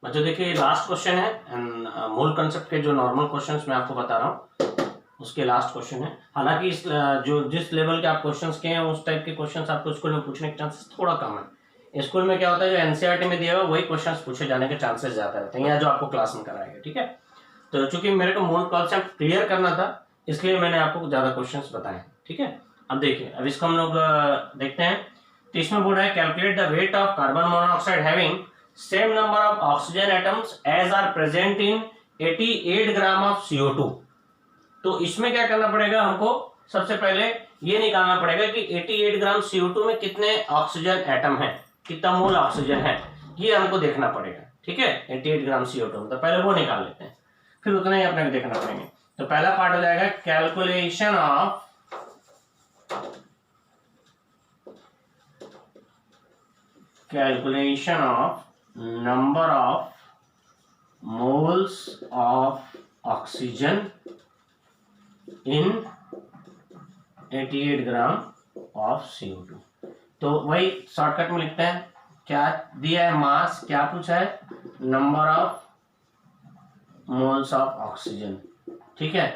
बच्चों देखिए last question है एंड मूल कंसेप्ट के जो नॉर्मल क्वेश्चंस मैं आपको बता रहा हूँ उसके लास्ट क्वेश्चन है। हालांकि इस जो जिस लेवल के आप क्वेश्चंस किए हैं उस टाइप के क्वेश्चंस आपको स्कूल में पूछने के चांसेस थोड़ा कम है। स्कूल में क्या होता है जो एनसीईआरटी में दिया हुआ वही क्वेश्चंस पूछे जाने के चांसेस ज्यादा रहते हैं या जो आपको क्लास में कराएगा। ठीक है, तो चूंकि मेरे को मूल कॉन्सेप्ट क्लियर करना था इसलिए मैंने आपको ज्यादा क्वेश्चंस बताए। ठीक है, अब देखिए अब इसको हम लोग देखते हैं। तो इसमें बोल रहा है calculate the weight of carbon monoxide having same number of oxygen atoms as are present in 88 gram of CO2। तो इसमें क्या करना पड़ेगा हमको, सबसे पहले ये निकालना पड़ेगा कि 88 ग्राम CO2 में कितने ऑक्सीजन एटम है, कितना मोल ऑक्सीजन है, ये हमको देखना पड़ेगा। ठीक है, 88 ग्राम CO2 तो पहले वो निकाल लेते हैं, फिर उतना ही अपने को देखना पड़ेंगे। तो पहला पार्ट हो जाएगा calculation of number of moles of oxygen in 88 gram of CO2। तो वही शॉर्टकट में लिखते हैं, क्या दिया है मास, क्या पूछा है number of moles of oxygen. ठीक है,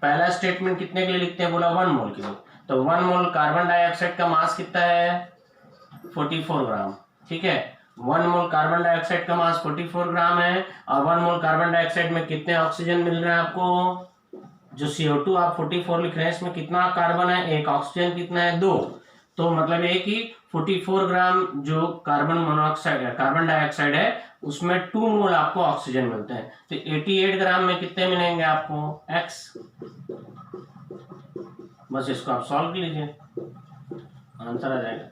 पहला स्टेटमेंट कितने के लिए लिखते हैं, बोला 1 मोल के लिए। तो 1 मोल कार्बन डाइऑक्साइड का मास कितना है 44 ग्राम। ठीक है, 1 मोल कार्बन डाइऑक्साइड का मास 44 ग्राम है और 1 मोल कार्बन डाइऑक्साइड में कितने ऑक्सीजन मिल रहे हैं आपको, जो CO2 आप 44 लिख रहे हैं इसमें कितना कार्बन है, एक ऑक्सीजन कितना है 2। तो मतलब ये कि 44 ग्राम जो कार्बन मोनोऑक्साइड है, कार्बन डाइऑक्साइड है, उसमें 2 मोल आपको ऑक्सीजन मिलते हैं। तो 88 ग्राम में कितने मिलेंगे आपको x। बस इसको आप सॉल्व कर लीजिए, आंसर आ जाएगा।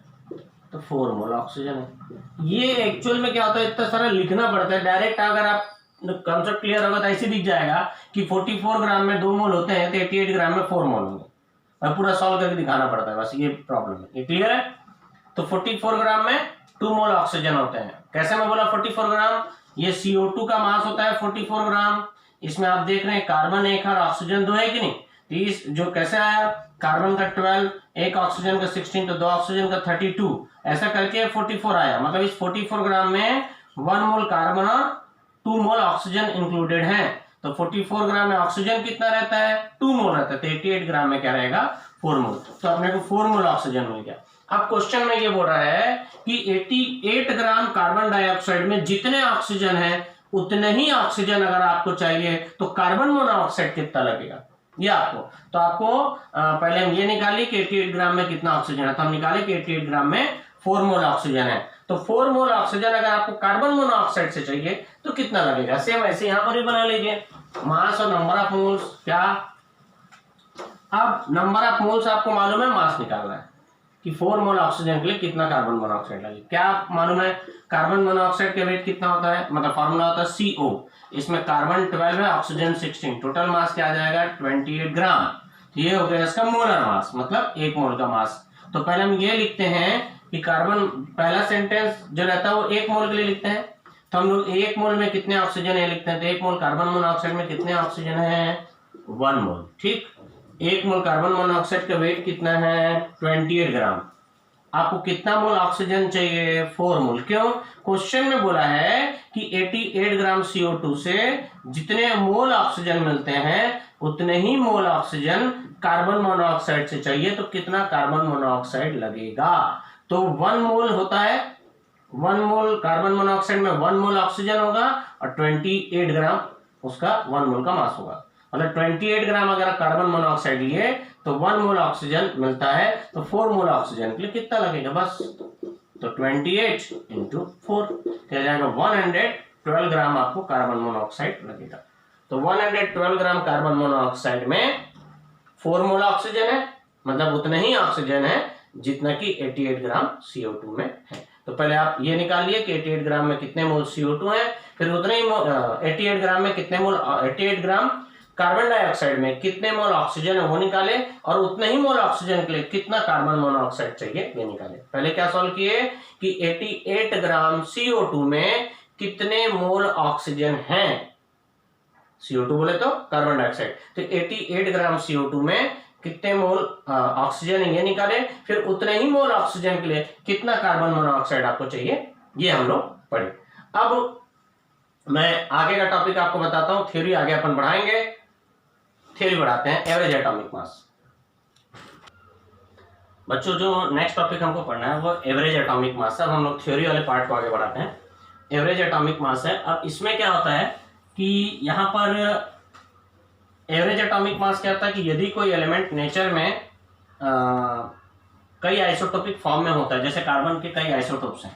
तो 4 मोल ऑक्सीजन है। ये एक्चुअल में क्या होता है, इतना सारा लिखना पड़ता है। डायरेक्ट अगर आप कंसेप्ट क्लियर होगा तो ऐसे दिख जाएगा कि 44 ग्राम में 2 मोल होते हैं तो 88 ग्राम में 4 मोल होंगे, और पूरा सॉल्व करके दिखाना पड़ता है, बस ये प्रॉब्लम है। ये क्लियर है। तो 44 ग्राम में 2 मोल ऑक्सीजन होते हैं। कैसे मैं बोला 44 ग्राम, ये CO2 का मास होता है 44 ग्राम। इसमें आप देख रहे हैं कार्बन 1 और ऑक्सीजन 2 है कि नहीं। 30 जो कैसे आया, कार्बन का 12, एक ऑक्सीजन का 16, तो 2 ऑक्सीजन का 32, ऐसा करके 44 आया। मतलब इस 44 ग्राम में 1 मोल कार्बन और 2 मोल ऑक्सीजन इंक्लूडेड है। तो 44 ग्राम में ऑक्सीजन कितना रहता है 2 मोल रहता है, तो 88 ग्राम में क्या रहेगा 4 मोल। तो अपने को 4 मोल ऑक्सीजन मिल गया। अब क्वेश्चन में ये बोल रहा है कि 88 ग्राम कार्बन डाइऑक्साइड में जितने ऑक्सीजन है उतने ही ऑक्सीजन अगर आपको चाहिए तो कार्बन मोनोऑक्साइड कितना लगेगा ये आपको। तो आपको पहले हम ये निकाली कि 88 ग्राम में कितना ऑक्सीजन है, तो हम निकाले कि 88 ग्राम में 4 मोल ऑक्सीजन है। तो 4 मोल ऑक्सीजन अगर आपको कार्बन मोनोऑक्साइड से चाहिए तो कितना लगेगा, सेम ऐसे यहां पर भी बना लीजिए, मास और नंबर ऑफ मोल्स। क्या अब नंबर ऑफ मोल्स आपको मालूम है, मास निकालना है कि 4 मोल ऑक्सीजन के लिए कितना कार्बन मोनोऑक्साइड लगेगा। क्या मालूम है कार्बन मोनोऑक्साइड का वेट कितना होता है, मतलब फॉर्मूला होता है CO, इसमें कार्बन 12 है ऑक्सीजन 16, टोटल मास क्या आ जाएगा 28 ग्राम। तो ये हो गया इसका मोलर मास, मतलब 1 मोल का मास। तो पहले हम ये लिखते हैं कि कार्बन, पहला सेंटेंस जो रहता है वो 1 मोल के लिए लिखते हैं। तो हम लोग 1 मोल में कितने ऑक्सीजन है लिखते हैं, तो 1 मोल कार्बन मोनोऑक्साइड में कितने ऑक्सीजन है 1 मोल। ठीक, 1 मोल कार्बन मोनोऑक्साइड का वेट कितना है 28 ग्राम। आपको कितना मोल ऑक्सीजन चाहिए 4 मोल। क्यों, क्वेश्चन में बोला है कि 88 ग्राम CO2 से जितने मोल ऑक्सीजन मिलते हैं उतने ही मोल ऑक्सीजन कार्बन मोनोऑक्साइड से चाहिए, तो कितना कार्बन मोनोऑक्साइड लगेगा। तो 1 मोल होता है, 1 मोल कार्बन मोनोऑक्साइड में 1 मोल ऑक्सीजन होगा और 28 ग्राम उसका 1 मोल का मास होगा। मतलब 28 ग्राम अगर कार्बन मोनोऑक्साइड लिए तो 1 मोल ऑक्सीजन मिलता है, तो 4 मोल ऑक्सीजन के लिए कितना लगेगा बस। तो 28 इंटू 4 क्या जाएगा 112 ग्राम आपको कार्बन मोनोऑक्साइड लगेगा। तो 112 ग्राम कार्बन मोनोऑक्साइड में 4 मोल ऑक्सीजन है, मतलब उतना ही ऑक्सीजन है जितना कि 88 ग्राम CO2 में है। तो पहले आप ये निकाल लिए कि 88 ग्राम में कितने मोल CO2 है, फिर उतने ही 88 ग्राम में कितने मोल, 88 ग्राम कार्बन डाइऑक्साइड में कितने मोल ऑक्सीजन है वो निकाले, और उतने ही मोल ऑक्सीजन के लिए कितना कार्बन मोनोऑक्साइड चाहिए ये निकाले। पहले क्या सॉल्व किए कि 88 ग्राम CO2 में कितने मोल ऑक्सीजन है, CO2 बोले तो कार्बन डाइऑक्साइड, तो 88 ग्राम CO2 में कितने मोल ऑक्सीजन है ये निकाले, फिर उतने ही मोल ऑक्सीजन के लिए कितना कार्बन मोनोऑक्साइड आपको चाहिए ये हम लोग पढ़े। अब मैं आगे का टॉपिक आपको बताता हूं, थ्योरी आगे अपन बढ़ाएंगे। थ्योरी बढ़ाते हैं, एवरेज एटॉमिक मास। बच्चों जो नेक्स्ट टॉपिक हमको पढ़ना है वो एवरेज एटॉमिक मास है। अब हम लोग थ्योरी वाले पार्ट को आगे बढ़ाते हैं। एवरेज एटॉमिक मास है। अब इसमें क्या होता है कि यहाँ पर एवरेज एटॉमिक मास क्या होता है कि यदि कोई एलिमेंट नेचर में कई आइसोटोपिक फॉर्म में होता है, जैसे कार्बन के कई आइसोटोप्स हैं,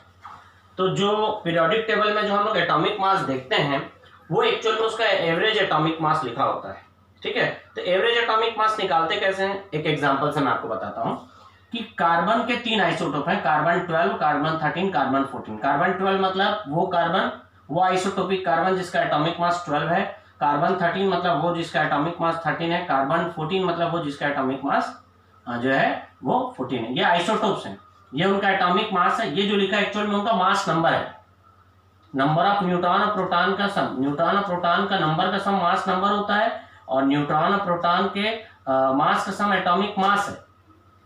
तो जो पीरियोडिक टेबल में जो हम लोग एटॉमिक मास देखते हैं वो एक्चुअल में उसका एवरेज एटॉमिक मास लिखा होता है। ठीक है, तो एवरेज एटॉमिक मास निकालते कैसे हैं, एक एग्जांपल से मैं आपको बताता हूं कि कार्बन के 3 आइसोटोप हैं, कार्बन 12, कार्बन 13, कार्बन 14। कार्बन 12 मतलब वो आइसोटोपिक कार्बन जिसका एटॉमिक मास 12 है। कार्बन 13 मतलब वो जिसका एटॉमिक मास 13 है। कार्बन 14 मतलब वो जिसका एटॉमिक मास जो है वो 14 है। ये आइसोटोप्स हैं, ये उनका एटॉमिक मास है। ये जो लिखा है एक्चुअल में उनका मास नंबर है, नंबर ऑफ न्यूट्रॉन और प्रोटॉन का सम। न्यूट्रॉन और प्रोटॉन का नंबर का सम मास नंबर होता है, और न्यूट्रॉन और प्रोटॉन के मास का सम एटॉमिक मास है।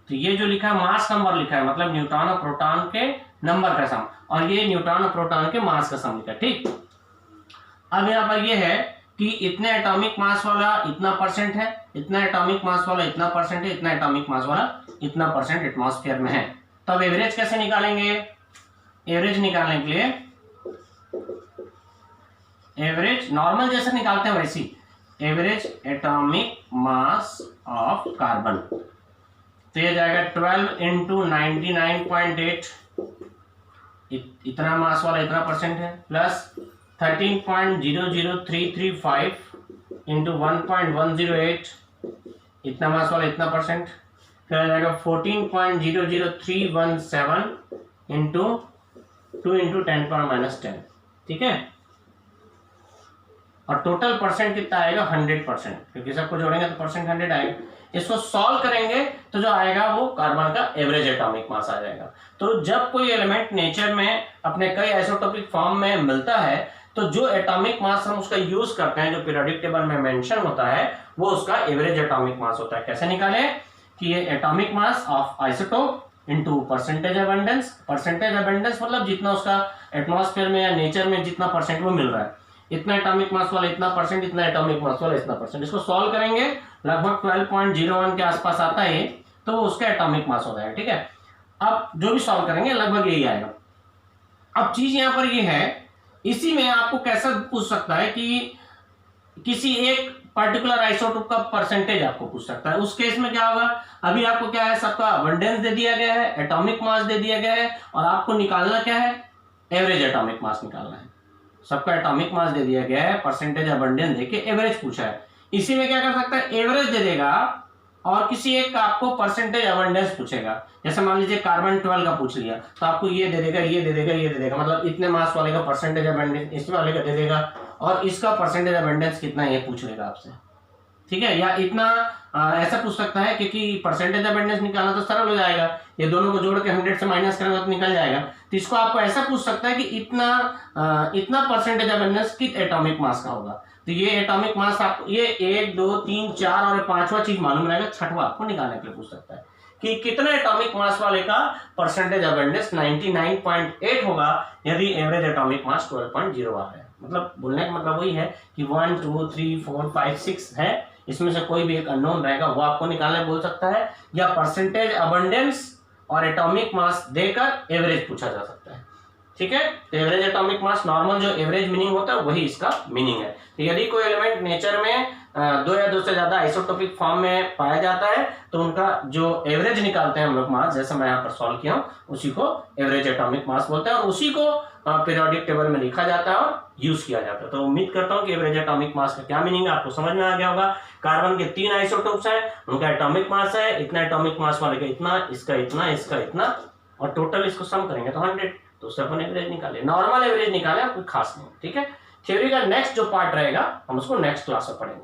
तो ये जो लिखा है मास नंबर लिखा है, मतलब न्यूट्रॉन और प्रोटॉन के नंबर का सम, और ये न्यूट्रॉन और प्रोटॉन के मास का सम लिखा है। ठीक, अब यहाँ पर ये है कि इतने एटॉमिक मास वाला इतना परसेंट है, इतना एटॉमिक मास वाला इतना परसेंट है, इतना एटॉमिक मास वाला इतना परसेंट एटमॉस्फेयर में है। तो अब एवरेज कैसे निकालेंगे, एवरेज निकालने के लिए एवरेज नॉर्मल जैसे निकालते हैं वैसी, average atomic mass of carbon, तो ये जाएगा 12 इंटू 99.8, इतना मास वाला इतना परसेंट है, प्लस 13.00335 इंटू 1.108, इतना मास वाला इतना परसेंट, फिर आ जाएगा 14.00317 इंटू 2 इंटू 10⁻⁻10। ठीक है, और टोटल परसेंट कितना आएगा 100%, क्योंकि सबको जोड़ेंगे तो परसेंट 100 आएगा। इसको सॉल्व करेंगे तो जो आएगा वो कार्बन का एवरेज एटॉमिक मास आ जाएगा। तो जब कोई एलिमेंट नेचर में अपने कई आइसोटोपिक फॉर्म में मिलता है तो जो एटॉमिक मास हम उसका यूज करते हैं, जो पीरियोडिक टेबल में मेंशन होता है, वो उसका एवरेज एटॉमिक मास होता है। कैसे निकाले कि ये atomic mass of isotope into percentage abundance. Percentage abundance मतलब जितना उसका एटमॉस्फेयर में या नेचर में जितना परसेंट वो मिल रहा है, इतना एटॉमिक मास वाला इतना परसेंट, इतना एटॉमिक मास वाला इतना परसेंट। इसको सॉल्व करेंगे लगभग 12.01 के आसपास आता है, तो वो उसका एटॉमिक मास हो जाएगा। ठीक है, अब जो भी सॉल्व करेंगे लगभग यही आएगा। अब चीज यहां पर ये है, इसी में आपको कैसा पूछ सकता है कि किसी एक पर्टिकुलर आइसोटोप का परसेंटेज आपको पूछ सकता है। उस केस में क्या होगा, अभी आपको क्या है, सबका अबंडेंस दे दिया गया है, एटॉमिक मास दे दिया गया है, और आपको निकालना क्या है, एवरेज एटॉमिक मास निकालना है। सबका एटॉमिक मास दे दिया गया है, परसेंटेज अबंडेंस देके एवरेज पूछा है। इसी में क्या कर सकता है, एवरेज दे देगा और किसी एक का आपको परसेंटेज अबंडेंस पूछेगा। जैसे मान लीजिए कार्बन 12 का पूछ लिया, तो आपको ये दे देगा, ये दे देगा, ये दे देगा, मतलब इतने मास वाले का परसेंटेज अबंडेंस इस वाले का दे देगा, और इसका परसेंटेज अबंडेंस कितना है ये पूछ लेगा आपसे। ठीक है, या इतना ऐसा पूछ सकता है, क्योंकि परसेंटेज अबंडेंस निकालना तो सरल हो जाएगा, ये दोनों को जोड़ के 100 से माइनस करेंगे तो निकल जाएगा। तो इसको आपको ऐसा पूछ सकता है कि इतना परसेंटेज अबंडेंस किस एटॉमिक मास का होगा। तो ये एटॉमिक मास आपको ये 1 2 3 4 और 5वां चीज मालूम रहेगा, 6वां आपको निकालने के लिए पूछ सकता है कि कितने एटॉमिक मास वाले का परसेंटेज अबंडेंस 99.8 होगा यदि एवरेज एटॉमिक मास 12.0 आ है। मतलब बोलने का मतलब वही है कि 1 2 3 4 5 6 है, इसमें से कोई भी एक अननोन रहेगा वो आपको निकालने बोल सकता है, या परसेंटेज अबंडेंस और एटॉमिक मास देकर एवरेज पूछा जा सकता है। ठीक है, तो एवरेज एटॉमिक मास नॉर्मल जो एवरेज मीनिंग होता है वही इसका मीनिंग है। तो यदि कोई एलिमेंट नेचर में 2 या 2 से ज्यादा आइसोटोपिक फॉर्म में पाया जाता है तो उनका जो एवरेज निकालते हैं हम लोग मास, जैसे मैं यहाँ पर सॉल्व किया हूँ, उसी को एवरेज एटॉमिक मास बोलते हैं, और उसी को पीरियोडिक टेबल में लिखा जाता है और यूज किया जाता है। तो उम्मीद करता हूँ कि एवरेज एटॉमिक मास का क्या मीनिंग है आपको समझ में आ गया होगा। कार्बन के 3 आइसोटोप्स हैं, उनका एटॉमिक मास है इतना, एटॉमिक मास वाले का इतना, इसका इतना, इसका इतना, और टोटल इसको सम करेंगे तो 100, तो उससे अपन एवरेज निकाले, नॉर्मल एवरेज निकाले, कोई खास नहीं। ठीक है, थ्योरी का नेक्स्ट जो पार्ट रहेगा हम उसको नेक्स्ट क्लास में पढ़ेंगे।